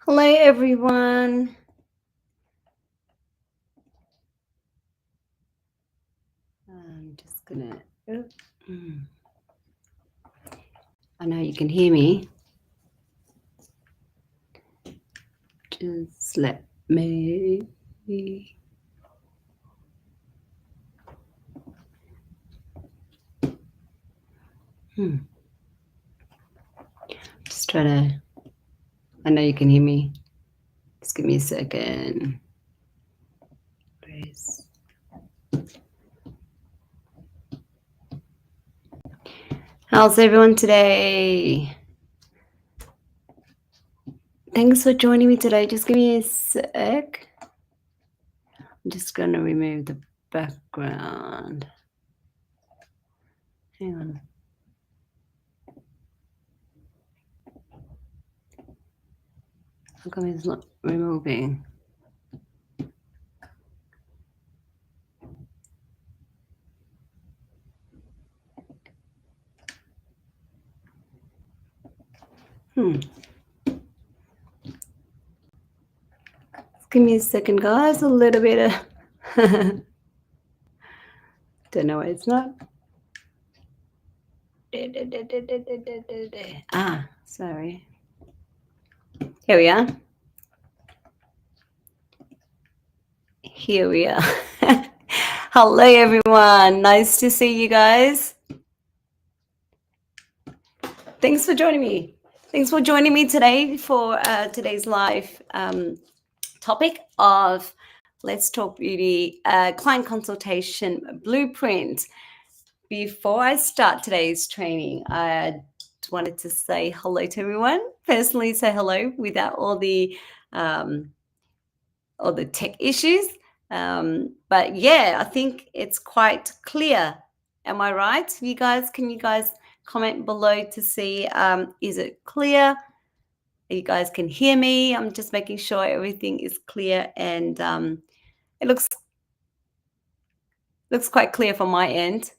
Hello, everyone. I'm just gonna. I know you can hear me. Just let me. Just try to. I know you can hear me. Just Just give me a second. How's everyone today? Thanks for joining me today. Just give me a sec. I'm just going to remove the background. Hang on. How come it's not removing? Give me a second, guys. A little bit of... Don't know why it's not. Ah, sorry. Here we are. Here we are. Hello, everyone. Nice to see you guys. Thanks for joining me. Thanks for joining me today for today's live topic of Let's Talk Beauty client consultation blueprint. Before I start today's training, I wanted to say hello to everyone. Personally, say hello without all the tech issues. But yeah, I think it's quite clear. Am I right? Can you guys comment below to see, is it clear? You guys can hear me. I'm just making sure everything is clear, and it looks quite clear from my end.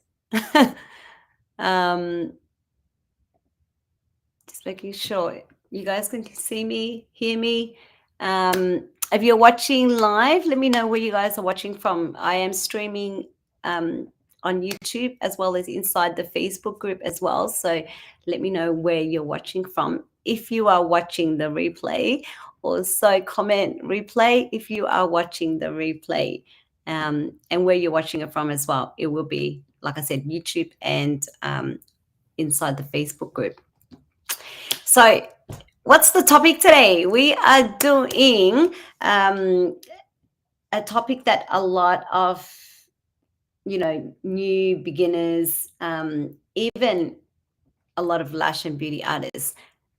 Just making sure you guys can see me, hear me. If you're watching live, let me know where you guys are watching from. I am streaming on YouTube as well as inside the Facebook group as well. So let me know where you're watching from. If you are watching the replay, also comment replay if you are watching the replay, and where you're watching it from as well. It will be, like I said, YouTube and inside the Facebook group. So what's the topic today? We are doing a topic that a lot of, new beginners, even a lot of lash and beauty artists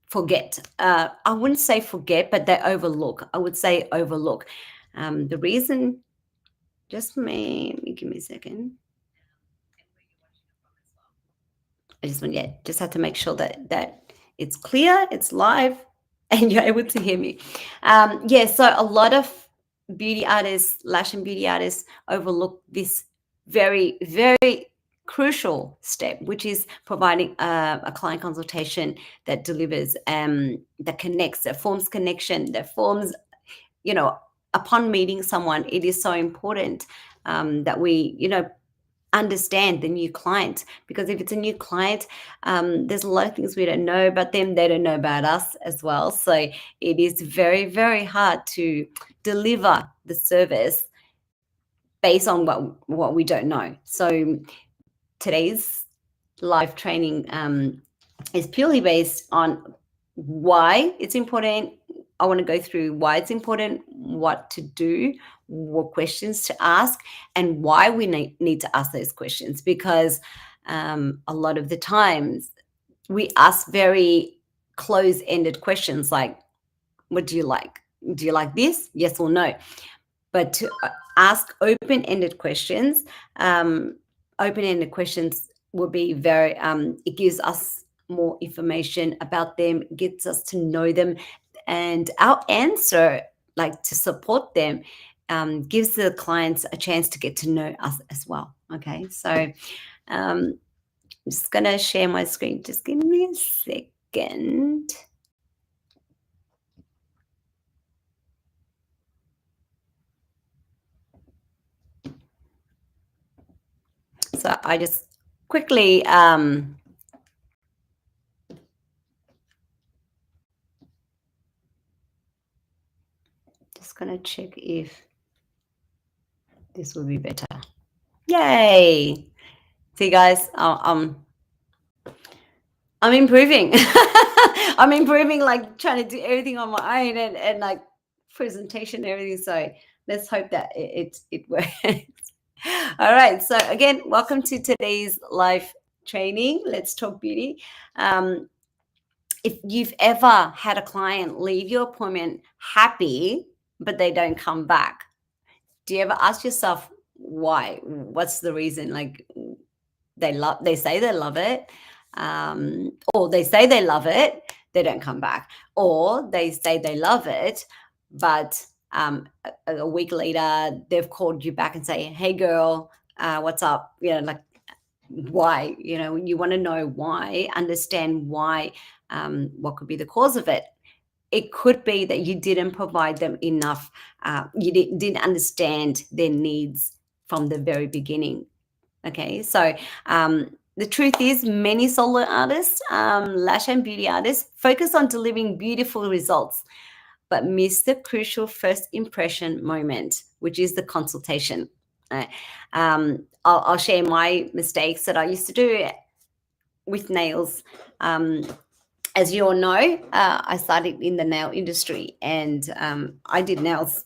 forget. I wouldn't say forget, but they overlook. I would say overlook. The reason, give me a second. I just had to make sure that it's clear, it's live, and you're able to hear me. So a lot of beauty artists, lash and beauty artists, overlook this very, very crucial step, which is providing a client consultation that delivers, that connects, that forms connection, that forms, upon meeting someone. It is so important that we, understand the new client, because if it's a new client, there's a lot of things we don't know about them, they don't know about us as well. So it is very, very hard to deliver the service based on what we don't know. So today's live training is purely based on why it's important. I want to go through why it's important, what to do, what questions to ask, and why we need to ask those questions. Because a lot of the times we ask very close-ended questions like, what do you like? Do you like this? Yes or no? But to ask open-ended questions, will be very, it gives us more information about them, gets us to know them, and our answer, like to support them, gives the clients a chance to get to know us as well. Okay, so I'm just going to share my screen. Just give me a second. So I just quickly just going to check if this will be better. Yay! See, guys, I'm improving. I'm improving, like trying to do everything on my own, and like presentation and everything. So let's hope that it works. All right. So again, welcome to today's live training. Let's talk beauty. Um, if you've ever had a client leave your appointment happy, but they don't come back, do you ever ask yourself why? What's the reason? Like they say they love it, or they say they love it, they don't come back, or they say they love it, but a week later they've called you back and say, "Hey, girl, what's up?" Like why? You want to know why, understand why, what could be the cause of it. It could be that you didn't provide them enough. You didn't understand their needs from the very beginning. Okay, so the truth is, many solo artists, lash and beauty artists, focus on delivering beautiful results, but miss the crucial first impression moment, which is the consultation. Uh, I'll share my mistakes that I used to do with nails. As you all know, I started in the nail industry, and I did nails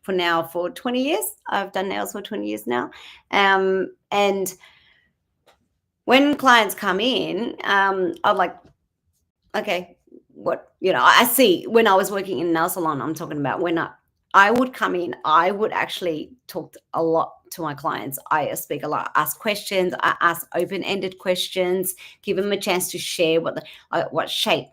for 20 years. I've done nails for 20 years now. And when clients come in, I'm like, okay, what, I see when I was working in a nail salon, I'm talking about when I would come in, I would actually talk a lot to my clients. I speak a lot, ask questions, I ask open-ended questions, give them a chance to share what shape.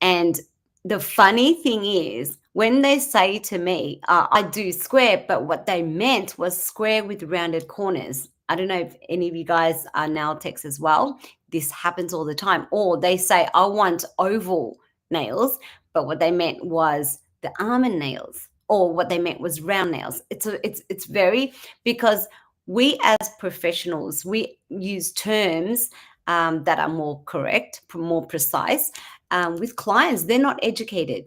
And the funny thing is, when they say to me, I do square, but what they meant was square with rounded corners. I don't know if any of you guys are nail techs as well. This happens all the time. Or they say, I want oval nails, but what they meant was the almond nails, or what they meant was round nails. It's very, because we as professionals, we use terms that are more correct, more precise. With clients, they're not educated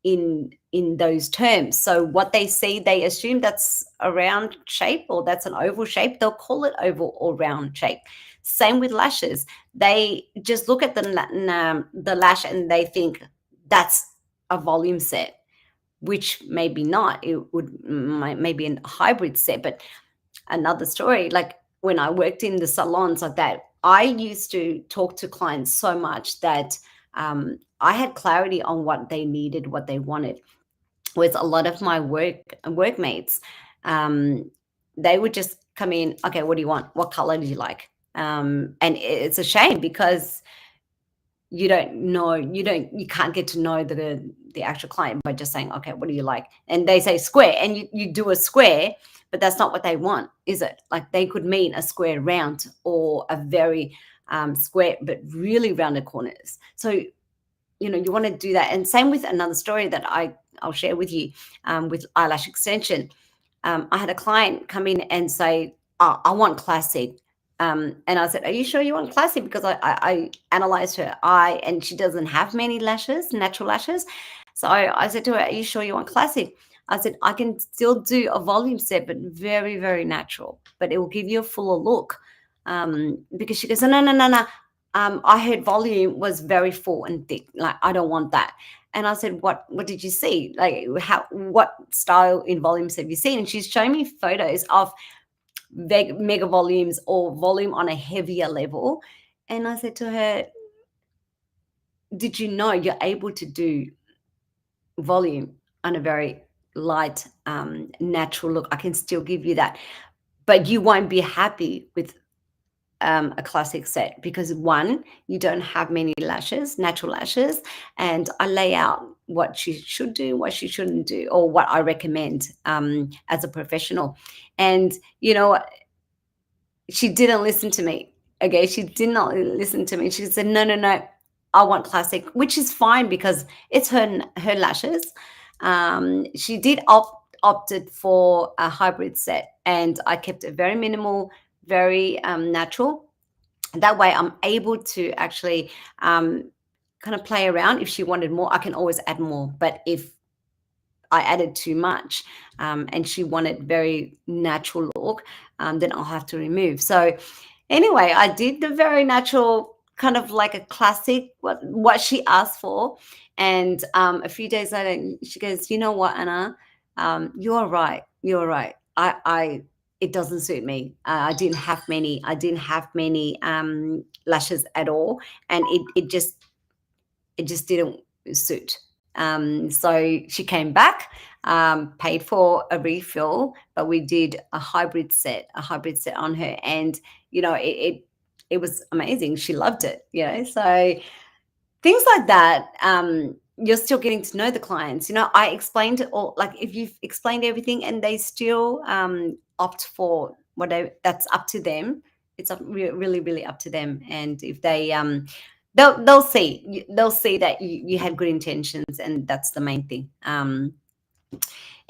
in those terms. So what they see, they assume that's a round shape or that's an oval shape. They'll call it oval or round shape. Same with lashes. They just look at the lash and they think that's a volume set, which maybe not. It maybe a hybrid set, but another story. Like when I worked in the salons like that, I used to talk to clients so much that I had clarity on what they needed, what they wanted. With a lot of my workmates, um, they would just come in. Okay, what do you want? What color do you like? And it's a shame because you can't get to know the actual client by just saying, okay, what do you like? And they say square, and you do a square, but that's not what they want, is it? Like they could mean a square round or a very square but really rounded corners. So you want to do that. And same with another story that I'll share with you, with eyelash extension. I had a client come in and say, oh, I want classic. And I said, are you sure you want classic? Because I analyzed her eye and she doesn't have many lashes, natural lashes. So I said to her, are you sure you want classic? I said, I can still do a volume set, but very, very natural, but it will give you a fuller look. Because she goes, no, no, no, no. I heard volume was very full and thick. Like, I don't want that. And I said, what did you see? Like, what style in volumes have you seen? And she's showing me photos of mega volumes or volume on a heavier level. And I said to her, did you know you're able to do volume on a very light, natural look? I can still give you that, but you won't be happy with a classic set because, one, you don't have many lashes, natural lashes, and I lay out what she should do, what she shouldn't do, or what I recommend as a professional. And she didn't listen to me. Okay, she did not listen to me. She said, "No, no, no, I want classic," which is fine because it's her lashes. She did opted for a hybrid set, and I kept it very minimal, very natural. That way, I'm able to actually kind of play around. If she wanted more, I can always add more. But if I added too much, and she wanted very natural look, then I'll have to remove. So anyway, I did the very natural, kind of like a classic, what she asked for. And a few days later, she goes, you know what, Anna? You're right. You're right. It doesn't suit me. I didn't have many lashes at all, and it just didn't suit. So she came back, paid for a refill, but we did a hybrid set on her, and it was amazing. She loved it. So things like that. You're still getting to know the clients. I explained it all. Like, if you've explained everything and they still opt for whatever, that's up to them. It's really, really up to them. And if they they'll see that you had good intentions, and that's the main thing.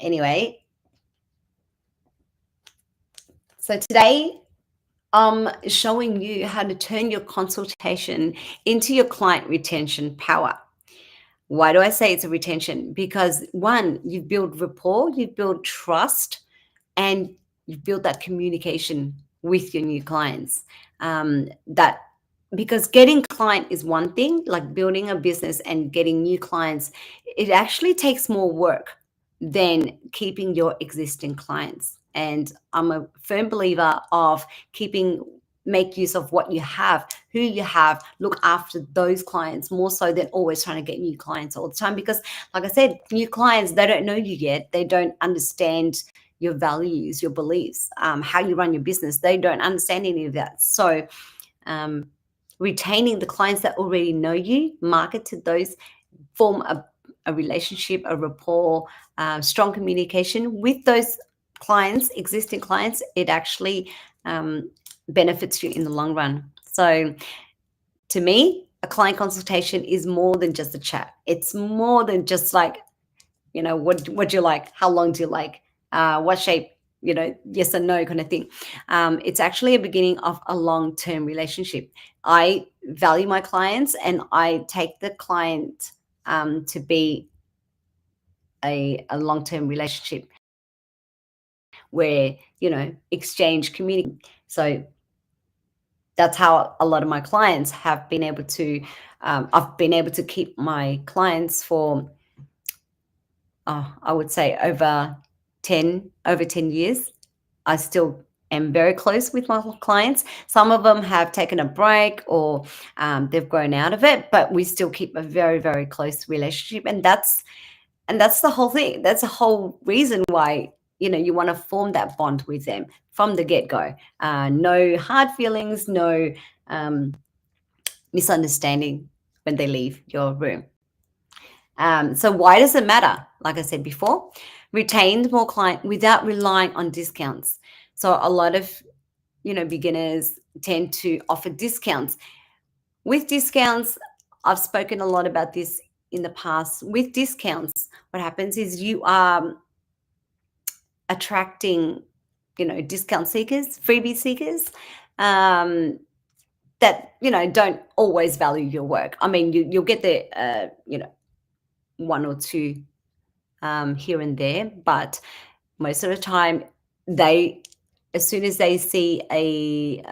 Anyway, so today I'm showing you how to turn your consultation into your client retention power. Why do I say it's a retention? Because one, you build rapport, you build trust, and you build that communication with your new clients. That Because getting client is one thing, like building a business and getting new clients, it actually takes more work than keeping your existing clients. And I'm a firm believer of make use of what you have, who you have, look after those clients more so than always trying to get new clients all the time. Because, like I said, new clients, they don't know you yet. They don't understand your values, your beliefs, how you run your business. They don't understand any of that. So, retaining the clients that already know you, market to those, form a relationship, a rapport, strong communication with those clients, existing clients. It actually benefits you in the long run. So, to me, a client consultation is more than just a chat. It's more than just like, what do you like? How long do you like? What shape? Yes and no kind of thing. It's actually a beginning of a long-term relationship. I value my clients, and I take the client to be a long-term relationship where, exchange community. So that's how a lot of my clients have been able to, I've been able to keep my clients for, I would say over 10 years. I still am very close with my clients. Some of them have taken a break, or they've grown out of it, but we still keep a very, very close relationship. And that's the whole thing. That's the whole reason why, you want to form that bond with them from the get-go. No hard feelings, no misunderstanding when they leave your room. So why does it matter? Like I said before, retained more client without relying on discounts. So a lot of beginners tend to offer discounts. With discounts, I've spoken a lot about this in the past. With discounts, what happens is you are attracting, discount seekers, freebie seekers, that don't always value your work. I mean, you'll get the one or two here and there, but most of the time, as soon as they see a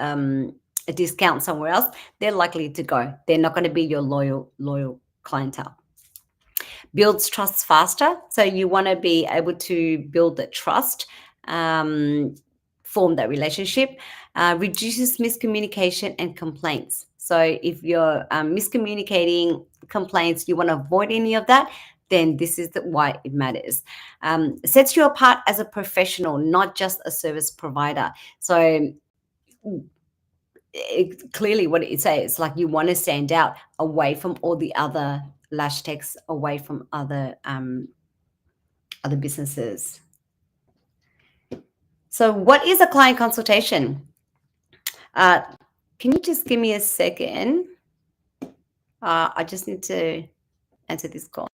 discount somewhere else, they're likely to go. They're not going to be your loyal clientele. Builds trust faster, so you want to be able to build that trust, form that relationship. Reduces miscommunication and complaints. So if you're miscommunicating, complaints, you want to avoid any of that, then this is why it matters. Sets you apart as a professional, not just a service provider. So clearly what it says, like, you want to stand out away from all the other lash techs, away from other businesses. So what is a client consultation? Can you just give me a second? I just need to answer this call.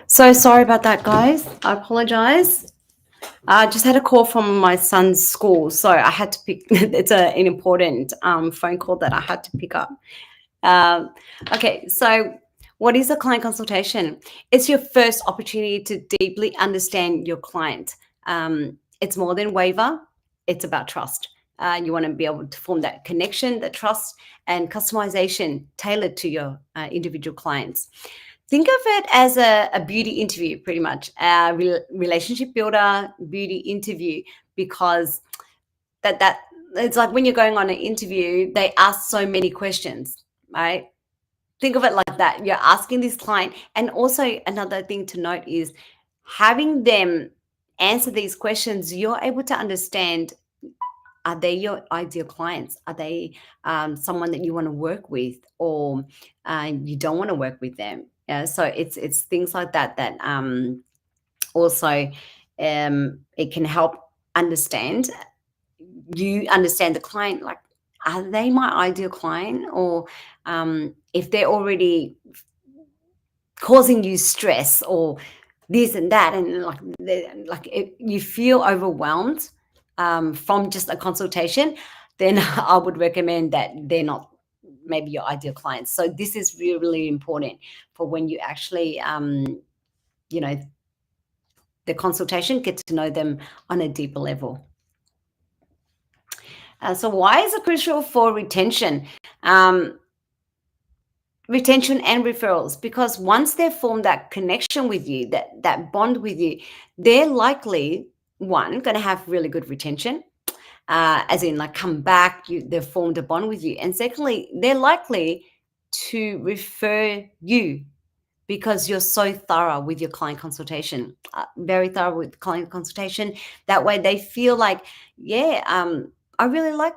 So sorry about that, guys. I apologize. I just had a call from my son's school, so I had to pick. It's an important phone call that I had to pick up. Um, okay, so what is a client consultation? It's your first opportunity to deeply understand your client. It's more than waiver, it's about trust. You want to be able to form that connection, that trust, and customization tailored to your individual clients. Think of it as a beauty interview, pretty much, a relationship builder, beauty interview, because that it's like when you're going on an interview, they ask so many questions, right? Think of it like that. You're asking this client. And also, another thing to note is having them answer these questions, you're able to understand, are they your ideal clients? Are they someone that you want to work with, or you don't want to work with them? Yeah, so it's things like that that also it can help understand you understand the client, like, are they my ideal client, or if they're already causing you stress or this and that, and like you feel overwhelmed from just a consultation, then I would recommend that they're not maybe your ideal clients. So this is really, really important for when you actually you know the consultation, get to know them on a deeper level. So why is it crucial for retention? Um, Retention and referrals, because once they've formed that connection with you, that bond with you, they're likely, one, going to have really good retention, as in like come back, they've formed a bond with you, and secondly, they're likely to refer you because you're so thorough with your client consultation, very thorough with client consultation. That way they feel like, yeah, I really like,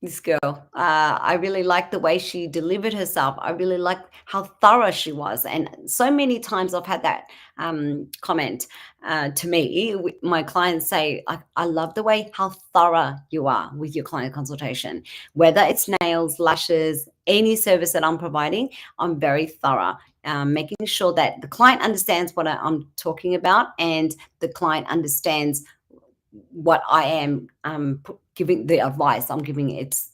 this girl. I really liked the way she delivered herself. I really liked how thorough she was. And so many times I've had that comment to me. My clients say, I love the way how thorough you are with your client consultation. Whether it's nails, lashes, any service that I'm providing, I'm very thorough. Making sure that the client understands what I'm talking about, and the client understands what I am giving, the advice I'm giving, it's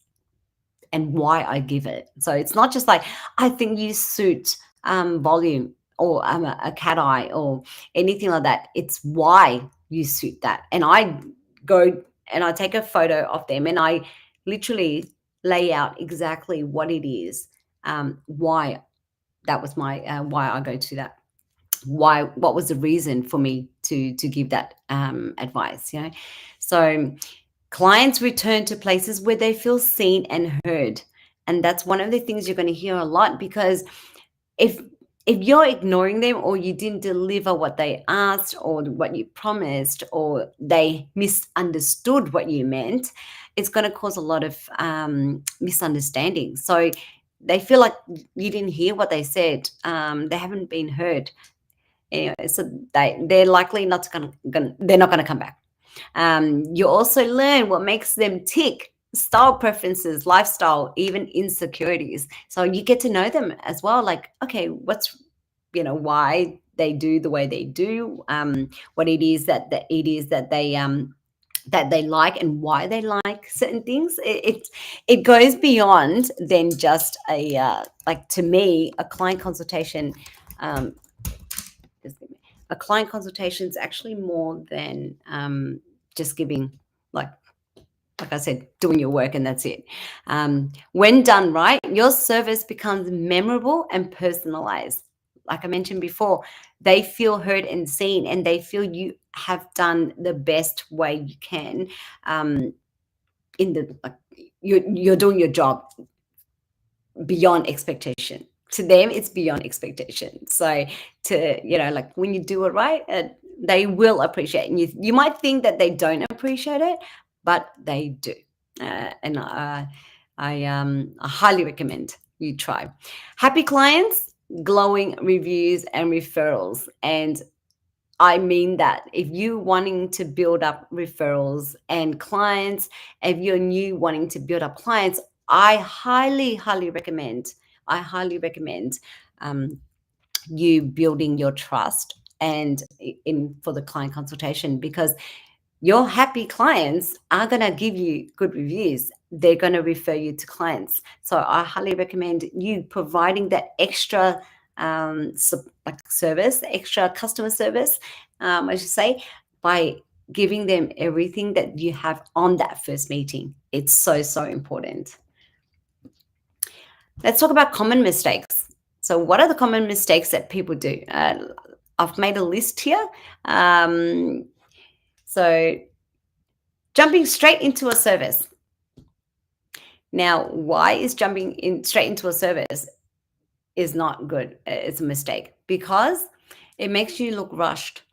and why I give it. So it's not just like, I think you suit volume, or a cat eye, or anything like that. It's why you suit that. And I go and I take a photo of them, and I literally lay out exactly what it is, why that was my why I go to that, why, what was the reason for me to give that advice, so clients return to places where they feel seen and heard. And that's one of the things you're going to hear a lot, because if if you're ignoring them, or you didn't deliver what they asked or what you promised, or they misunderstood what you meant, it's going to cause a lot of misunderstanding. So they feel like you didn't hear what they said, they haven't been heard. Anyway, so they're likely not gonna they're not going to come back. You also learn what makes them tick, style preferences, lifestyle, even insecurities. So you get to know them as well. Like, okay, what's, why they do the way they do, what it is that they like, and why they like certain things. It goes beyond than just a like, to me, a client consultation. Um, a client consultation is actually more than just giving, like I said, doing your work and that's it. When done right, your service becomes memorable and personalized. Like I mentioned before, they feel heard and seen, and they feel you have done the best way you can. In the like, you're doing your job beyond expectation. To them, it's beyond expectation. So, to like, when you do it right, they will appreciate. And you might think that they don't appreciate it, but they do. And I highly recommend you try. Happy clients, glowing reviews and referrals. And I mean that. If you wanting to build up referrals and clients, if you're new wanting to build up clients, I highly, highly recommend. I highly recommend um, you building your trust and in for the client consultation, because your happy clients are going to give you good reviews. They're going to refer you to clients. So I highly recommend you providing that extra service, extra customer service, I should say, by giving them everything that you have on that first meeting. It's so, so important. Let's talk about common mistakes. So what are the common mistakes that people do? I've made a list here. So jumping straight into a service. Now, why is jumping in straight into a service is not good? It's a mistake because it makes you look rushed.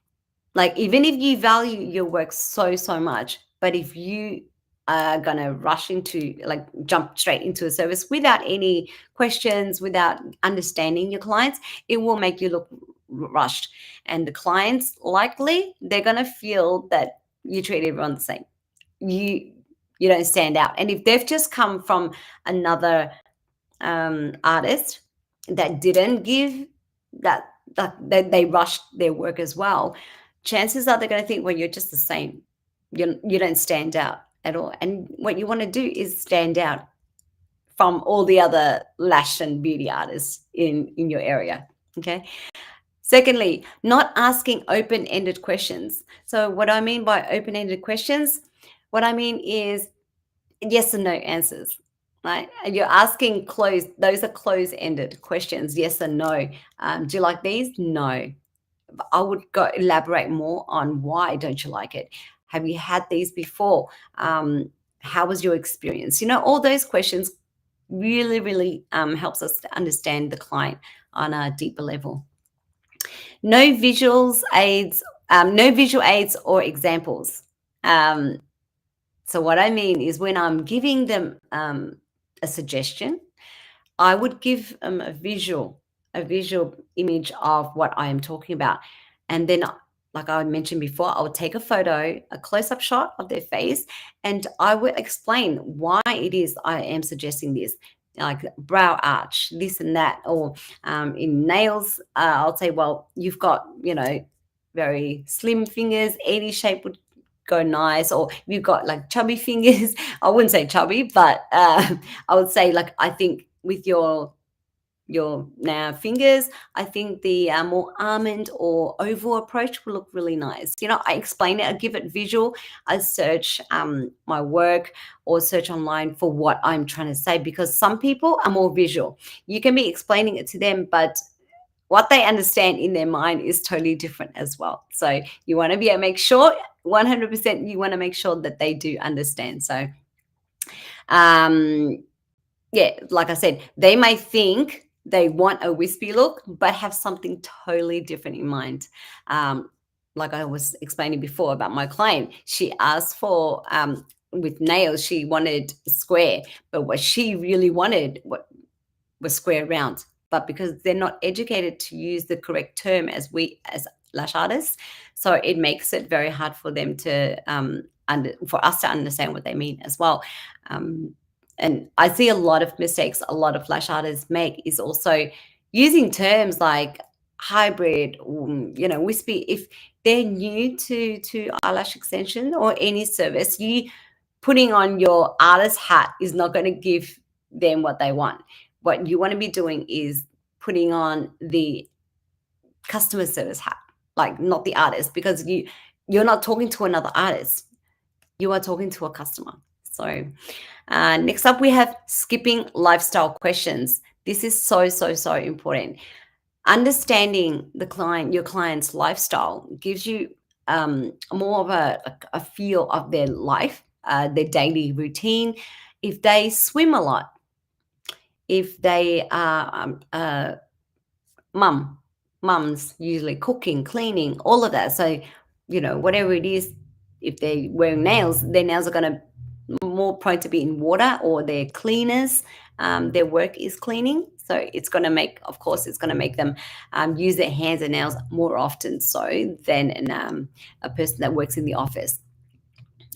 Like, even if you value your work so, so much, but if you are going to rush into, like, jump straight into a service without any questions, without understanding your clients, it will make you look rushed. And the clients, likely, they're going to feel that you treat everyone the same. You don't stand out. And if they've just come from another artist that didn't give that they rushed their work as well, chances are they're going to think, well, you're just the same. You don't stand out at all. And what you want to do is stand out from all the other lash and beauty artists in your area. Okay. Secondly, not asking open-ended questions. So what I mean by open-ended questions, what I mean is yes and no answers, right? And you're asking those are close-ended questions, yes and no. Do you like these? No. I would go elaborate more on why don't you like it? Have you had these before? How was your experience? All those questions really, really helps us to understand the client on a deeper level. No visual aids or examples. So what I mean is, when I'm giving them a suggestion, I would give them a visual image of what I am talking about. And then, like I mentioned before, I would take a photo, a close-up shot of their face, and I would explain why it is I am suggesting this, like brow arch, this and that. Or in nails, I'll say, well, you've got, very slim fingers, 80 shape would go nice. Or you've got like chubby fingers. I wouldn't say chubby, but I would say, like, I think with your now fingers, I think the more almond or oval approach will look really nice. I explain it, I give it visual. I search my work or search online for what I'm trying to say, because some people are more visual. You can be explaining it to them, but what they understand in their mind is totally different as well. So you want to be able to make sure 100%, you want to make sure that they do understand. So yeah, like I said, they may think they want a wispy look, but have something totally different in mind. Like I was explaining before about my client, she asked for, with nails, she wanted square, but what she really wanted was square round. But because they're not educated to use the correct term as lash artists, so it makes it very hard for them to, for us to understand what they mean as well. And I see a lot of mistakes a lot of lash artists make is also using terms like hybrid, wispy. If they're new to eyelash extension or any service, you putting on your artist hat is not going to give them what they want. What you want to be doing is putting on the customer service hat, like not the artist, because you're not talking to another artist. You are talking to a customer. So next up, we have skipping lifestyle questions. This is so, so, so important. Understanding your client's lifestyle gives you more of a feel of their life, their daily routine. If they swim a lot, if they are mums, usually cooking, cleaning, all of that. So, whatever it is, if they're wearing nails, their nails are going to more prone to be in water, or they're cleaners, their work is cleaning. So it's going to make them use their hands and nails more often so than a person that works in the office.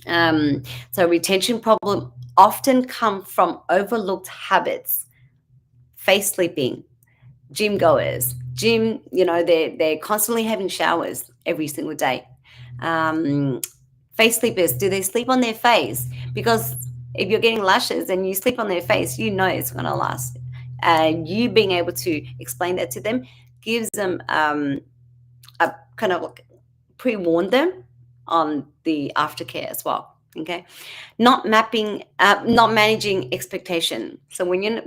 So retention problem often come from overlooked habits, face slipping, gym goers, Gym, you know, they're constantly having showers every single day. Um, Face sleepers, do they sleep on their face? Because if you're getting lashes and you sleep on their face, you know it's going to last. And you being able to explain that to them gives them a kind of like pre-warn them on the aftercare as well. Okay, not managing expectation. So when you're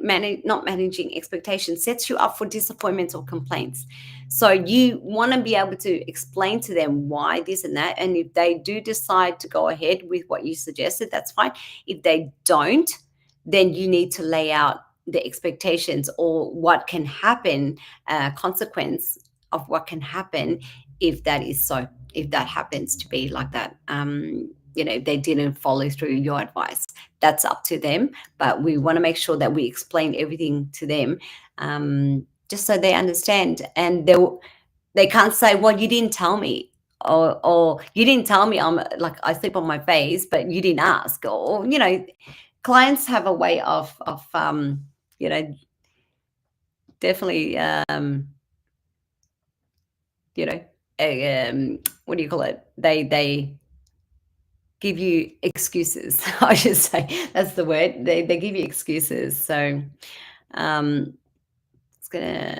not managing expectation, sets you up for disappointments or complaints. So you want to be able to explain to them why this and that, and if they do decide to go ahead with what you suggested, that's fine. If they don't, then you need to lay out the expectations or what can happen, consequence of what can happen if that is so, if that happens to be like that. You know, they didn't follow through your advice, that's up to them, but we want to make sure that we explain everything to them, just so they understand, and they can't say, well, you didn't tell me, or you didn't tell me I'm like I sleep on my face, but you didn't ask, or you know, clients have a way of you know, definitely you know, what do you call it, they give you excuses. I should say that's the word. They give you excuses. So um, it's gonna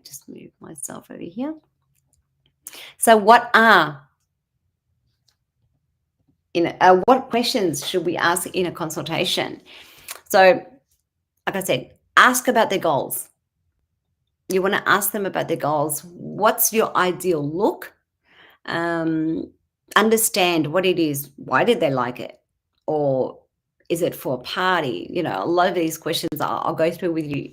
just move myself over here. So what questions should we ask in a consultation? So, like I said, ask about their goals. You want to ask them about their goals. What's your ideal look? Um, Understand what it is. Why did they like it? Or is it for a party? You know, a lot of these questions I'll go through with you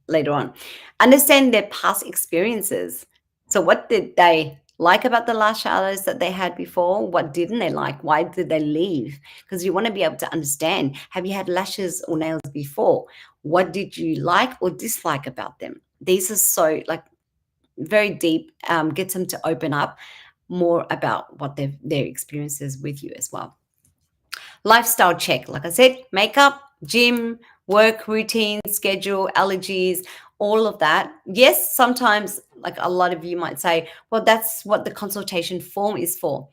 later on. Understand their past experiences. So, what did they like about the lash artists that they had before? What didn't they like? Why did they leave? Because you want to be able to understand, have you had lashes or nails before? What did you like or dislike about them? These are so like very deep, gets them to open up more about what their experiences with you as well. Lifestyle check, like I said, makeup, gym, work routine, schedule, allergies, all of that. Yes, sometimes, like a lot of you might say, well, that's what the consultation form is for.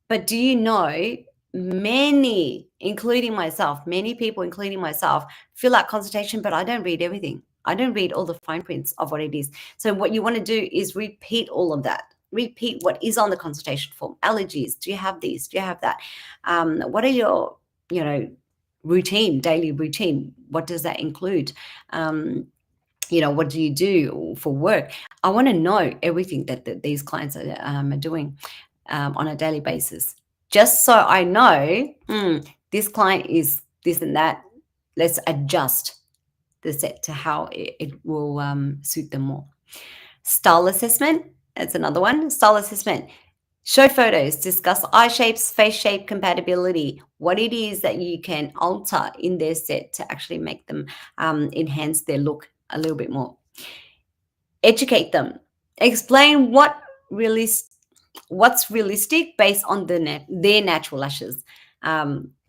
But do you know, many, including myself, many people, including myself, fill out consultation, but I don't read everything. I don't read all the fine prints of what it is. So what you want to do is repeat all of that. Repeat what is on the consultation form. Allergies. Do you have these? Do you have that? What are your, you know, routine, daily routine? What does that include? You know, what do you do for work? I want to know everything that these clients are doing on a daily basis, just so I know this client is this and that. Let's adjust the set to how it will suit them more. Style assessment, that's another one. Style assessment. Show photos, discuss eye shapes, face shape compatibility, what it is that you can alter in their set to actually make them enhance their look a little bit more. Educate them. Explain what's realistic based on their natural lashes.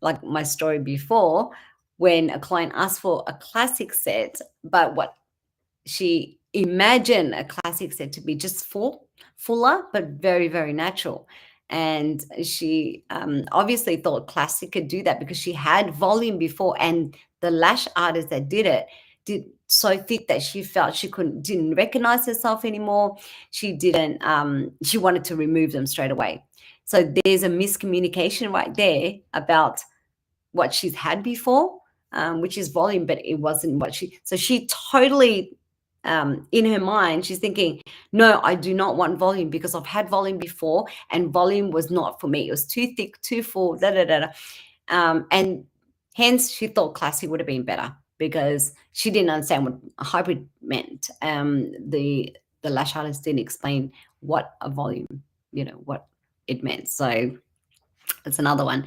Like my story before, when a client asked for a classic set, but what she imagined a classic set to be just fuller, but very, very natural. And she obviously thought classic could do that because she had volume before, and the lash artist that did it did so thick that she felt she didn't recognize herself anymore. She didn't. She wanted to remove them straight away. So there's a miscommunication right there about what she's had before, which is volume, but it wasn't what she. So she totally, in her mind, she's thinking, no, I do not want volume because I've had volume before, and volume was not for me. It was too thick, too full, da da da. And hence, she thought classic would have been better because she didn't understand what a hybrid meant. The lash artist didn't explain what a volume, you know, what it meant. So that's another one.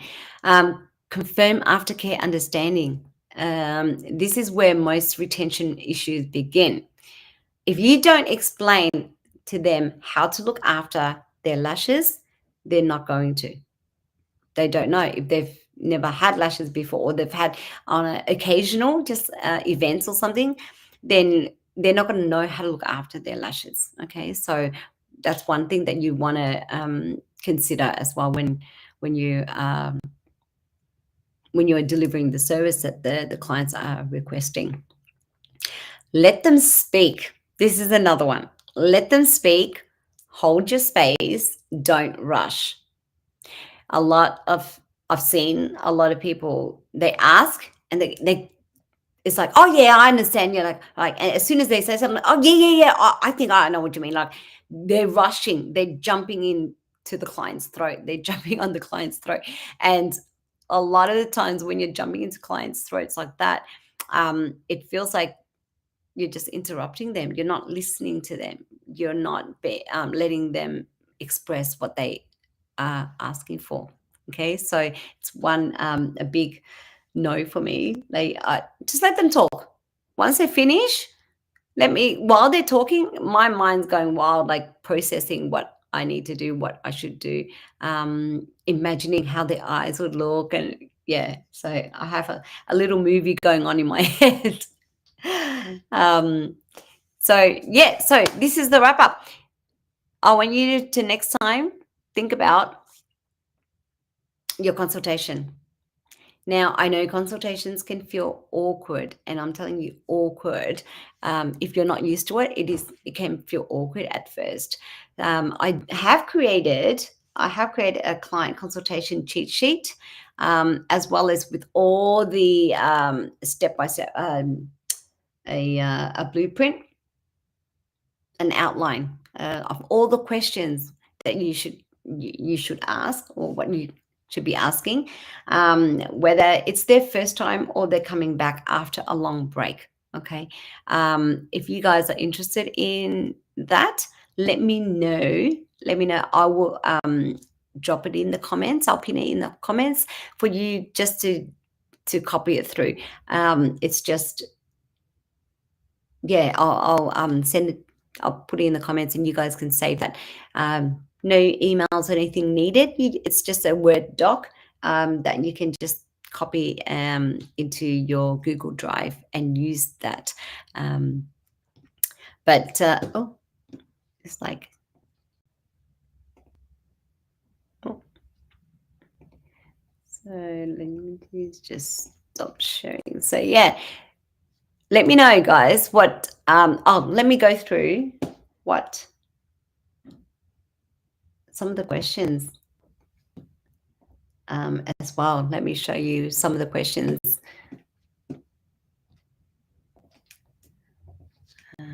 Confirm aftercare understanding. This is where most retention issues begin. If you don't explain to them how to look after their lashes, they're not going to. They don't know. If they've never had lashes before, or they've had on occasional just events or something, then they're not going to know how to look after their lashes. Okay, so that's one thing that you want to consider as well when you when you are delivering the service that the clients are requesting. Let them speak. This is another one. Let them speak. Hold your space. Don't rush. I've seen a lot of people, they ask and they it's like, oh yeah, I understand. You're like, and as soon as they say something, oh yeah. I think I know what you mean. Like they're rushing, they're jumping in to the client's throat, they're jumping on the client's throat. And a lot of the times when you're jumping into clients' throats like that, it feels like you're just interrupting them. You're not listening to them. You're not letting them express what they are asking for. Okay, so it's one a big no for me. They just let them talk. Once they finish, while they're talking, my mind's going wild, like processing what I need to do, what I should do, imagining how their eyes would look, and yeah. So I have a little movie going on in my head. So yeah, so this is the wrap up. I want you to next time think about your consultation. Now, I know consultations can feel awkward, and I'm telling you, awkward. If you're not used to it, it can feel awkward at first. I have created a client consultation cheat sheet, as well as with all the step by step, a blueprint, an outline of all the questions that you should ask, or what you should be asking, whether it's their first time or they're coming back after a long break. Okay, if you guys are interested in that, let me know. I will drop it in the comments. I'll pin it in the comments for you just to copy it through. It's just, yeah, I'll send it. I'll put it in the comments and you guys can save that. No emails or anything needed. It's just a Word doc that you can just copy into your Google Drive and use that. Oh, it's like, oh. So let me just stop sharing. So yeah, let me know, guys, what, let me go through what some of the questions as well. Let me show you some of the questions. I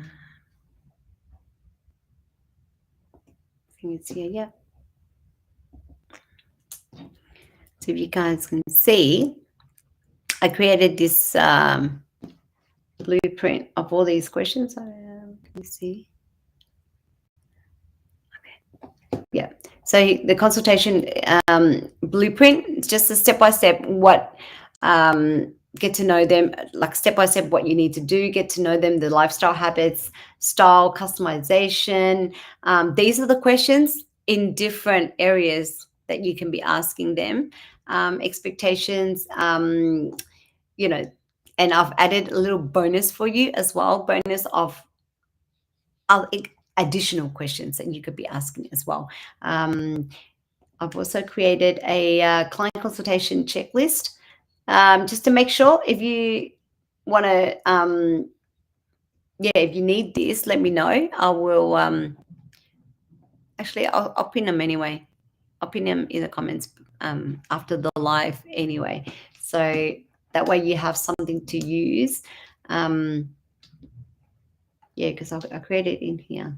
think it's here, yeah. So if you guys can see, I created this blueprint of all these questions. Can you see? Okay. Yeah. So the consultation blueprint, it's just a step-by-step what, get to know them, like step-by-step what you need to do, get to know them, the lifestyle habits, style, customization. These are the questions in different areas that you can be asking them. Expectations, you know, and I've added a little bonus for you as well, bonus of additional questions that you could be asking as well. I've also created a client consultation checklist, just to make sure if you want to, if you need this, let me know. I will, actually, I'll pin them anyway. I'll pin them in the comments after the live anyway. So that way you have something to use. Yeah, because I created it in here.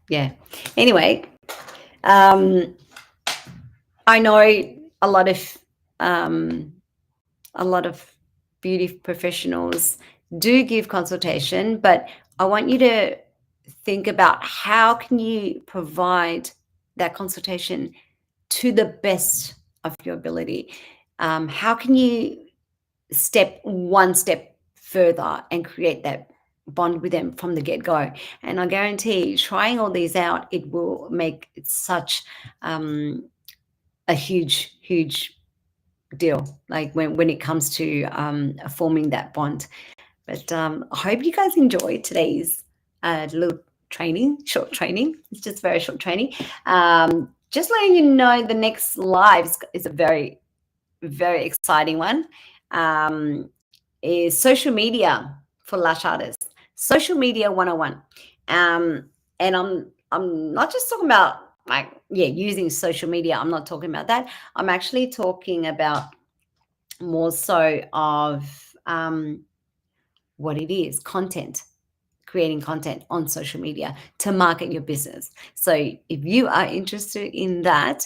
Yeah. Anyway, I know a lot of beauty professionals do give consultation, but I want you to think about how can you provide that consultation to the best of your ability. How can you step one step further and create that bond with them from the get-go? And I guarantee trying all these out, it will make it such a huge deal, like when it comes to forming that bond. But I hope you guys enjoyed today's little training, short training. It's just very short training. Just letting you know the next live is a very, very exciting one. Is social media for lash artists. Social media 101. And I'm not just talking about like using social media. I'm not talking about that. I'm actually talking about more so of what it is, content, creating content on social media to market your business. So if you are interested in that,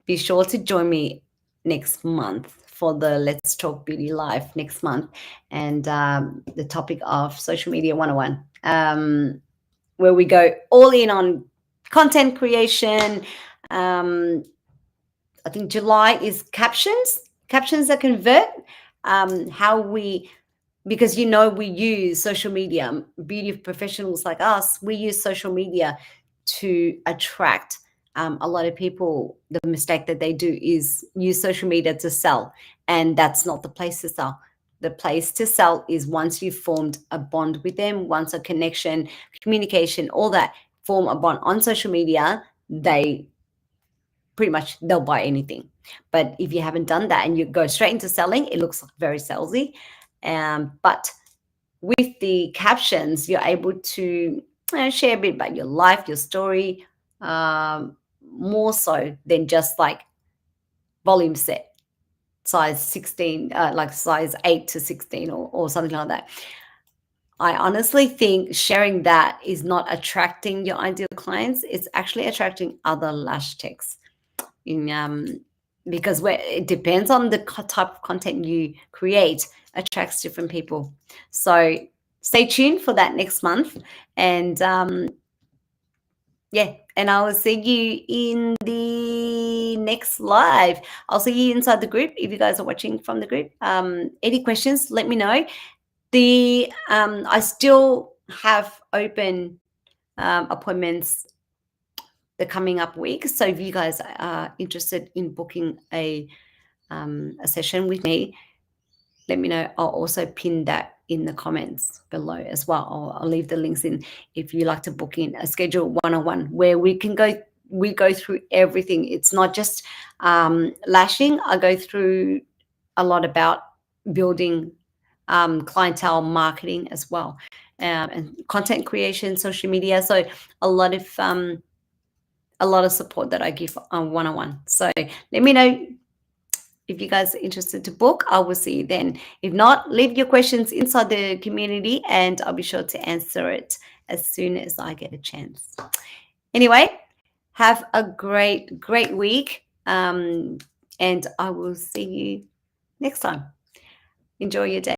be sure to join me next month for the Let's Talk Beauty Live next month, and the topic of social media 101, where we go all in on content creation. I think July is captions that convert. How we, because we use social media, beauty professionals like us, we use social media to attract a lot of people. The mistake that they do is use social media to sell, and that's not the place to sell. The place to sell is once you've formed a bond with them, once a connection, communication, all that, form a bond on social media, they pretty much, they'll buy anything. But if you haven't done that and you go straight into selling, it looks very salesy. But with the captions, you're able to share a bit about your life, your story, more so than just like volume set, size 16, like size 8 to 16 or something like that. I honestly think sharing that is not attracting your ideal clients. It's actually attracting other lash techs. Because it depends on the type of content you create, attracts different people. So stay tuned for that next month, and and I will see you in the next live. I'll see you inside the group if you guys are watching from the group. Any questions, let me know. I still have open appointments the coming up week. So if you guys are interested in booking a session with me, let me know. I'll also pin that in the comments below as well. I'll leave the links in if you like to book in a schedule 101 where we go through everything. It's not just lashing. I go through a lot about building clientele marketing as well, and content creation, social media. So a lot of support that I give on 101. So let me know if you guys are interested to book. I will see you then. If not, leave your questions inside the community and I'll be sure to answer it as soon as I get a chance. Anyway, have a great week, and I will see you next time. Enjoy your day.